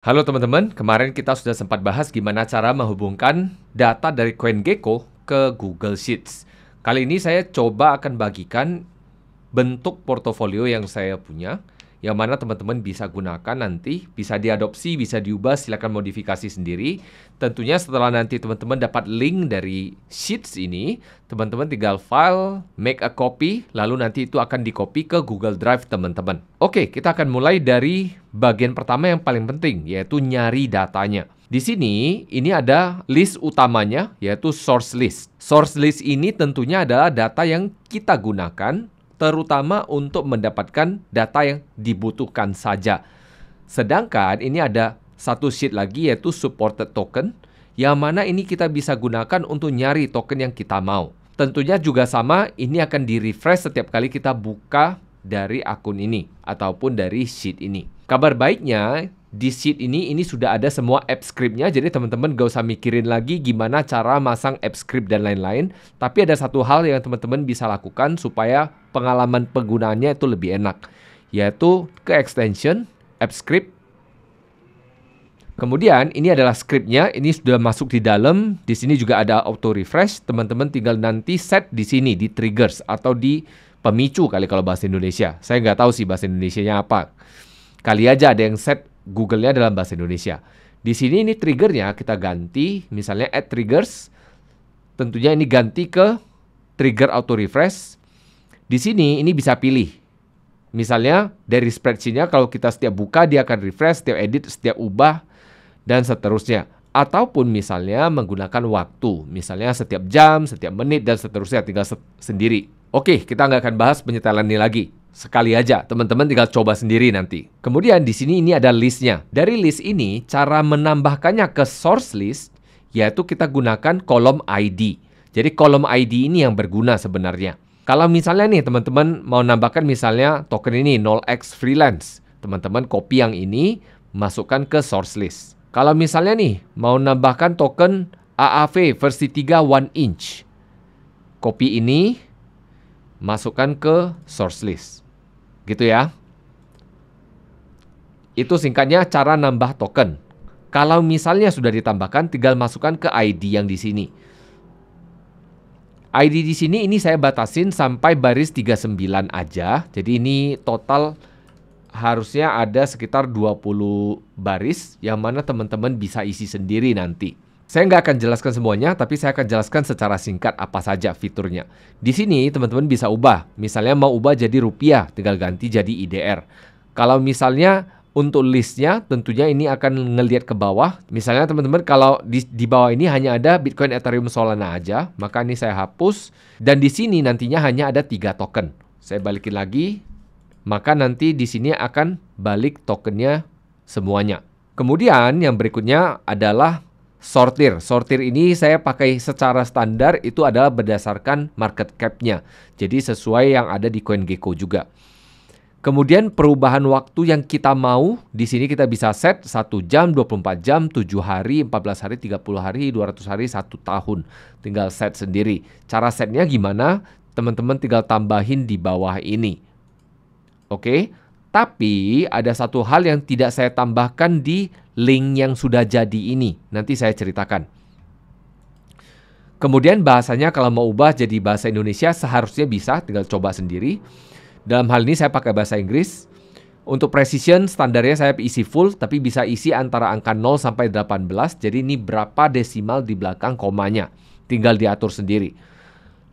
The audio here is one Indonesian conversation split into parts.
Halo teman-teman, kemarin kita sudah sempat bahas gimana cara menghubungkan data dari CoinGecko ke Google Sheets. Kali ini saya coba akan bagikan bentuk portofolio yang saya punya, yang mana teman-teman bisa gunakan nanti, bisa diadopsi, bisa diubah, silakan modifikasi sendiri. Tentunya setelah nanti teman-teman dapat link dari Sheets ini, teman-teman tinggal file, make a copy, lalu nanti itu akan di-copy ke Google Drive teman-teman. Oke, kita akan mulai dari bagian pertama yang paling penting, yaitu nyari datanya. Di sini, ini ada list utamanya, yaitu source list. Source list ini tentunya adalah data yang kita gunakan terutama untuk mendapatkan data yang dibutuhkan saja. Sedangkan ini ada satu sheet lagi yaitu supported token, yang mana ini kita bisa gunakan untuk nyari token yang kita mau. Tentunya juga sama, ini akan di-refresh setiap kali kita buka dari akun ini ataupun dari sheet ini. Kabar baiknya, di sheet ini sudah ada semua app script-nya, jadi teman-teman gak usah mikirin lagi gimana cara masang app script dan lain-lain. Tapi ada satu hal yang teman-teman bisa lakukan supaya pengalaman penggunaannya itu lebih enak, yaitu ke extension, app script. Kemudian ini adalah script-nya, ini sudah masuk di dalam. Di sini juga ada auto refresh. Teman-teman tinggal nanti set di sini di triggers atau di pemicu kali kalau bahasa Indonesia. Saya nggak tahu sih bahasa Indonesianya apa. Kali aja ada yang set Google-nya dalam bahasa Indonesia. Di sini ini triggernya kita ganti, misalnya add triggers. Tentunya ini ganti ke trigger auto refresh. Di sini ini bisa pilih. Misalnya dari spreadsheet-nya kalau kita setiap buka dia akan refresh, setiap edit, setiap ubah, dan seterusnya. Ataupun misalnya menggunakan waktu. Misalnya setiap jam, setiap menit, dan seterusnya. Tinggal sendiri. Oke, kita nggak akan bahas penyetelan ini lagi. Sekali aja, teman-teman tinggal coba sendiri nanti. Kemudian di sini ini ada listnya. Dari list ini, cara menambahkannya ke source list, yaitu kita gunakan kolom ID. Jadi kolom ID ini yang berguna sebenarnya. Kalau misalnya nih teman-teman mau nambahkan misalnya token ini 0x freelance. Teman-teman copy yang ini, masukkan ke source list. Kalau misalnya nih mau nambahkan token AAV versi 3 1 inch. Copy ini, masukkan ke source list. Gitu ya. Itu singkatnya cara nambah token. Kalau misalnya sudah ditambahkan, tinggal masukkan ke ID yang di sini. ID di sini ini saya batasin sampai baris 39 aja. Jadi ini total harusnya ada sekitar 20 baris yang mana teman-teman bisa isi sendiri nanti. Saya nggak akan jelaskan semuanya, tapi saya akan jelaskan secara singkat apa saja fiturnya. Di sini teman-teman bisa ubah. Misalnya mau ubah jadi rupiah, tinggal ganti jadi IDR. Kalau misalnya untuk listnya, tentunya ini akan ngelihat ke bawah. Misalnya teman-teman kalau di bawah ini hanya ada Bitcoin, Ethereum, Solana aja, maka ini saya hapus. Dan di sini nantinya hanya ada 3 token. Saya balikin lagi, maka nanti di sini akan balik tokennya semuanya. Kemudian yang berikutnya adalah sortir. Sortir ini saya pakai secara standar, itu adalah berdasarkan market cap-nya. Jadi sesuai yang ada di CoinGecko juga. Kemudian perubahan waktu yang kita mau, di sini kita bisa set 1 jam, 24 jam, 7 hari, 14 hari, 30 hari, 200 hari, 1 tahun. Tinggal set sendiri. Cara setnya gimana? Teman-teman tinggal tambahin di bawah ini. Oke? Tapi ada satu hal yang tidak saya tambahkan di link yang sudah jadi ini. Nanti saya ceritakan. Kemudian bahasanya kalau mau ubah jadi bahasa Indonesia seharusnya bisa, tinggal coba sendiri. Dalam hal ini saya pakai bahasa Inggris. Untuk precision standarnya saya isi full, tapi bisa isi antara angka 0 sampai 18. Jadi ini berapa desimal di belakang komanya. Tinggal diatur sendiri.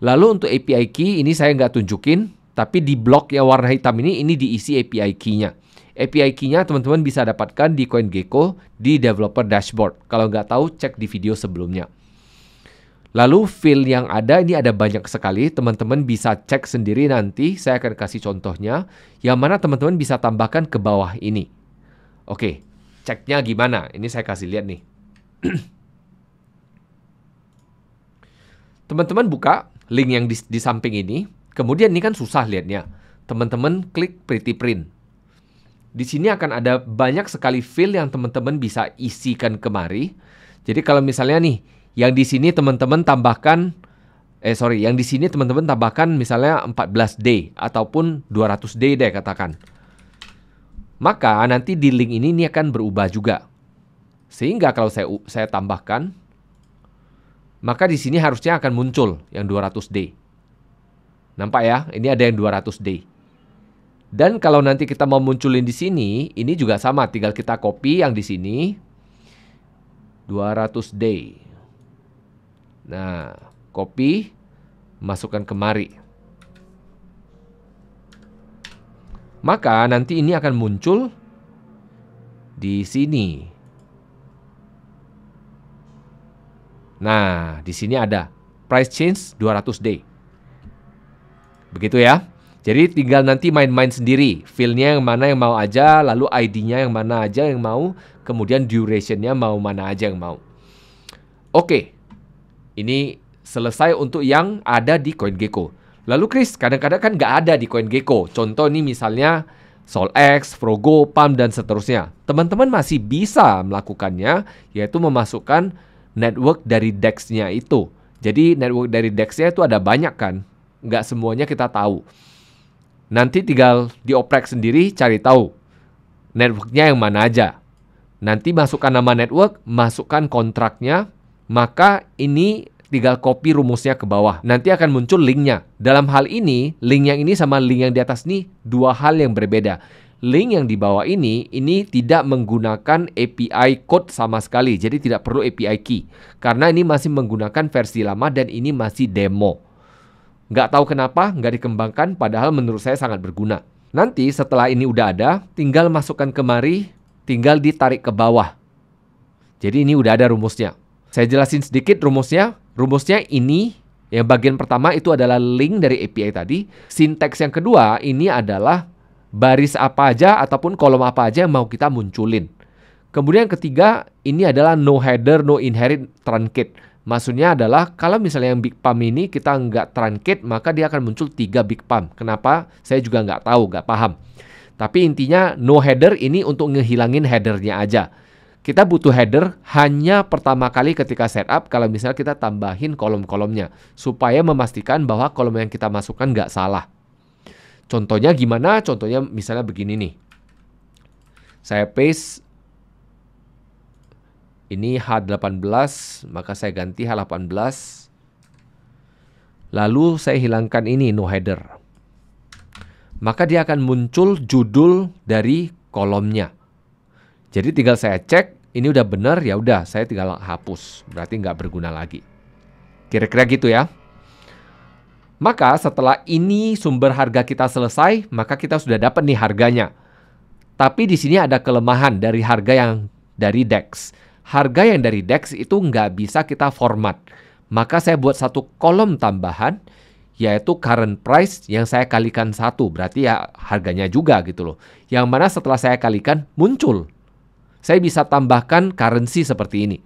Lalu untuk API key ini saya nggak tunjukin. Tapi di blok yang warna hitam ini diisi API key-nya. API key-nya teman-teman bisa dapatkan di CoinGecko di developer dashboard. Kalau nggak tahu, cek di video sebelumnya. Lalu field yang ada, ini ada banyak sekali. Teman-teman bisa cek sendiri nanti. Saya akan kasih contohnya. Yang mana teman-teman bisa tambahkan ke bawah ini. Oke, ceknya gimana? Ini saya kasih lihat nih. Teman-teman buka link yang di samping ini. Kemudian ini kan susah lihatnya. Teman-teman klik pretty print. Di sini akan ada banyak sekali field yang teman-teman bisa isikan kemari. Jadi kalau misalnya nih, yang di sini teman-teman tambahkan, yang di sini teman-teman tambahkan misalnya 14 day ataupun 200 day deh katakan. Maka nanti di link ini akan berubah juga. Sehingga kalau saya tambahkan, maka di sini harusnya akan muncul yang 200D. Nampak ya? Ini ada yang 200D. Dan kalau nanti kita mau munculin di sini, ini juga sama, tinggal kita copy yang di sini 200D. Nah, copy, masukkan kemari. Maka nanti ini akan muncul di sini. Nah, di sini ada price change 200D. Begitu ya. Jadi tinggal nanti main-main sendiri. Field-nya yang mana yang mau aja, lalu ID-nya yang mana aja yang mau, kemudian duration-nya mau mana aja yang mau. Oke. Ini selesai untuk yang ada di CoinGecko. Lalu Chris, kadang-kadang kan nggak ada di CoinGecko. Contoh ini misalnya SolX, Frogo, Pump, dan seterusnya. Teman-teman masih bisa melakukannya, yaitu memasukkan network dari DEX-nya itu. Jadi network dari DEX-nya itu ada banyak kan. Nggak semuanya kita tahu. Nanti tinggal dioprek sendiri, cari tahu networknya yang mana aja. Nanti masukkan nama network, masukkan kontraknya, maka ini tinggal copy rumusnya ke bawah. Nanti akan muncul linknya. Dalam hal ini, link yang ini sama link yang di atas ini dua hal yang berbeda. Link yang di bawah ini tidak menggunakan API code sama sekali. Jadi tidak perlu API key. Karena ini masih menggunakan versi lama dan ini masih demo. Nggak tahu kenapa nggak dikembangkan, padahal menurut saya sangat berguna. Nanti setelah ini udah ada, tinggal masukkan kemari, tinggal ditarik ke bawah. Jadi ini udah ada rumusnya. Saya jelasin sedikit rumusnya. Rumusnya ini, yang bagian pertama itu adalah link dari API tadi. Sinteks yang kedua ini adalah baris apa aja ataupun kolom apa aja yang mau kita munculin. Kemudian ketiga, ini adalah no header, no inherit, truncate. Maksudnya adalah kalau misalnya yang big pump ini kita nggak truncate, maka dia akan muncul 3 big pump. Kenapa? Saya juga nggak tahu, nggak paham. Tapi intinya no header ini untuk ngehilangin headernya aja. Kita butuh header hanya pertama kali ketika setup kalau misalnya kita tambahin kolom-kolomnya. Supaya memastikan bahwa kolom yang kita masukkan nggak salah. Contohnya gimana? Contohnya misalnya begini nih. Saya paste. Ini H18, maka saya ganti H18. Lalu saya hilangkan ini no header. Maka dia akan muncul judul dari kolomnya. Jadi tinggal saya cek, ini udah benar, ya udah saya tinggal hapus. Berarti nggak berguna lagi. Kira-kira gitu ya. Maka setelah ini sumber harga kita selesai, maka kita sudah dapat nih harganya. Tapi di sini ada kelemahan dari harga yang dari DEX. Harga yang dari DEX itu nggak bisa kita format. Maka saya buat satu kolom tambahan, yaitu current price yang saya kalikan 1. Berarti ya harganya juga gitu loh. Yang mana setelah saya kalikan muncul. Saya bisa tambahkan currency seperti ini.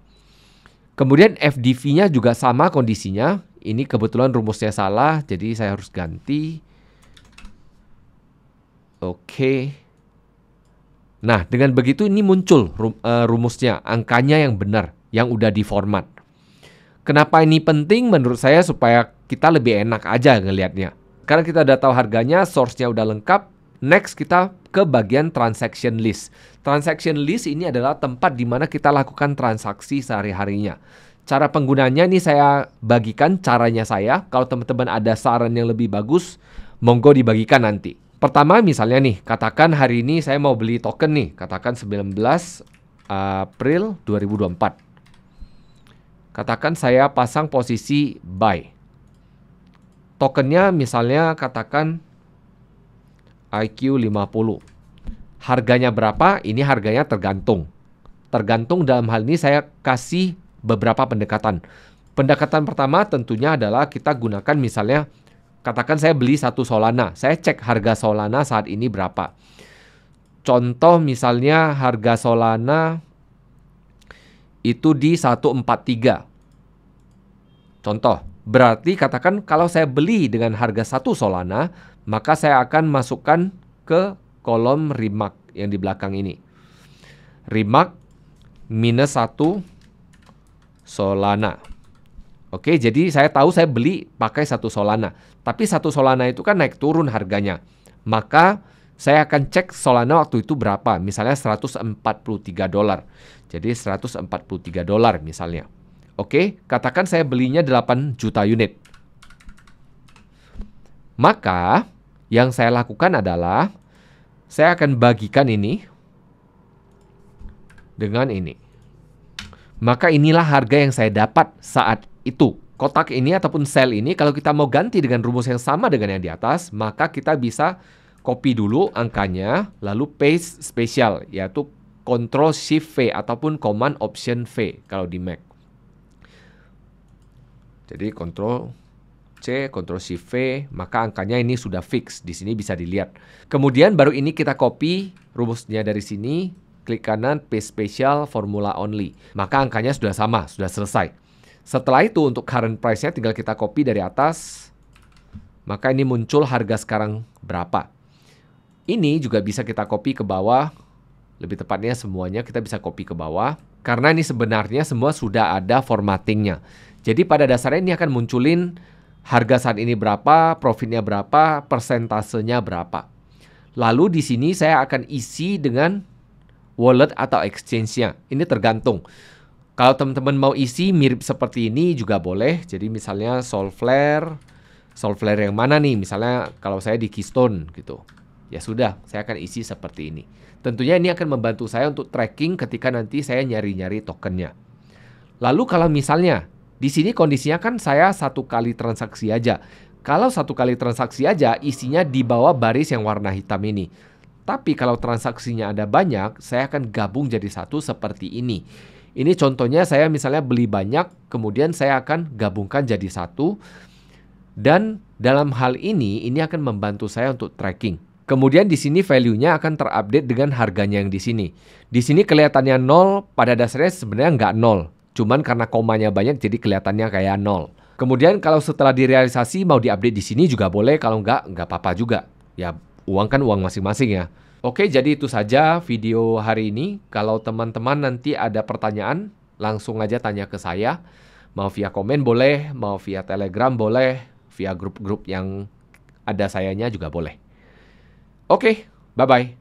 Kemudian FDV-nya juga sama kondisinya. Ini kebetulan rumusnya salah, jadi saya harus ganti. Oke. Nah, dengan begitu ini muncul rumusnya, angkanya yang benar, yang udah diformat. Kenapa ini penting? Menurut saya supaya kita lebih enak aja ngelihatnya. Karena kita udah tahu harganya, source-nya udah lengkap. Next kita ke bagian transaction list. Transaction list ini adalah tempat di mana kita lakukan transaksi sehari-harinya. Cara penggunanya ini saya bagikan caranya saya. Kalau teman-teman ada saran yang lebih bagus, monggo dibagikan nanti. Pertama misalnya nih, katakan hari ini saya mau beli token nih. Katakan 19 April 2024. Katakan saya pasang posisi buy. Tokennya misalnya katakan IQ 50. Harganya berapa? Ini harganya tergantung. Tergantung dalam hal ini saya kasih beberapa pendekatan. Pendekatan pertama tentunya adalah kita gunakan misalnya, katakan saya beli 1 Solana. Saya cek harga Solana saat ini berapa. Contoh misalnya harga Solana itu di 143. Contoh, berarti katakan kalau saya beli dengan harga 1 Solana, maka saya akan masukkan ke kolom remark yang di belakang ini. Remark minus 1 Solana. Oke, jadi saya tahu saya beli pakai 1 Solana. Tapi 1 Solana itu kan naik turun harganya. Maka saya akan cek Solana waktu itu berapa. Misalnya $143. Jadi $143 misalnya. Oke, katakan saya belinya 8 juta unit. Maka yang saya lakukan adalah saya akan bagikan ini dengan ini. Maka inilah harga yang saya dapat saat itu. Kotak ini ataupun sel ini kalau kita mau ganti dengan rumus yang sama dengan yang di atas, maka kita bisa copy dulu angkanya, lalu paste spesial, yaitu Ctrl Shift V ataupun Command Option V kalau di Mac. Jadi Ctrl C, Ctrl Shift V, maka angkanya ini sudah fix. Di sini bisa dilihat. Kemudian baru ini kita copy rumusnya dari sini, klik kanan, paste spesial, formula only. Maka angkanya sudah sama, sudah selesai. Setelah itu untuk current price-nya tinggal kita copy dari atas. Maka ini muncul harga sekarang berapa. Ini juga bisa kita copy ke bawah. Lebih tepatnya semuanya kita bisa copy ke bawah. Karena ini sebenarnya semua sudah ada formattingnya. Jadi pada dasarnya ini akan munculin harga saat ini berapa, profitnya berapa, persentasenya berapa. Lalu di sini saya akan isi dengan wallet atau exchange-nya. Ini tergantung. Kalau teman-teman mau isi mirip seperti ini juga boleh. Jadi misalnya Solflare yang mana nih? Misalnya kalau saya di Keystone gitu. Ya sudah, saya akan isi seperti ini. Tentunya ini akan membantu saya untuk tracking ketika nanti saya nyari-nyari tokennya. Lalu kalau misalnya di sini kondisinya kan saya 1 kali transaksi aja. Kalau 1 kali transaksi aja isinya di bawah baris yang warna hitam ini. Tapi kalau transaksinya ada banyak, saya akan gabung jadi satu seperti ini. Ini contohnya saya misalnya beli banyak, kemudian saya akan gabungkan jadi satu. Dan dalam hal ini akan membantu saya untuk tracking. Kemudian di sini value-nya akan terupdate dengan harganya yang di sini. Di sini kelihatannya 0, pada dasarnya sebenarnya nggak 0. Cuman karena komanya banyak jadi kelihatannya kayak 0. Kemudian kalau setelah direalisasi mau diupdate di sini juga boleh, kalau nggak apa-apa juga. Ya uang kan uang masing-masing ya. Oke, jadi itu saja video hari ini. Kalau teman-teman nanti ada pertanyaan, langsung aja tanya ke saya. Mau via komen boleh, mau via Telegram boleh, via grup-grup yang ada sayanya juga boleh. Oke, bye-bye.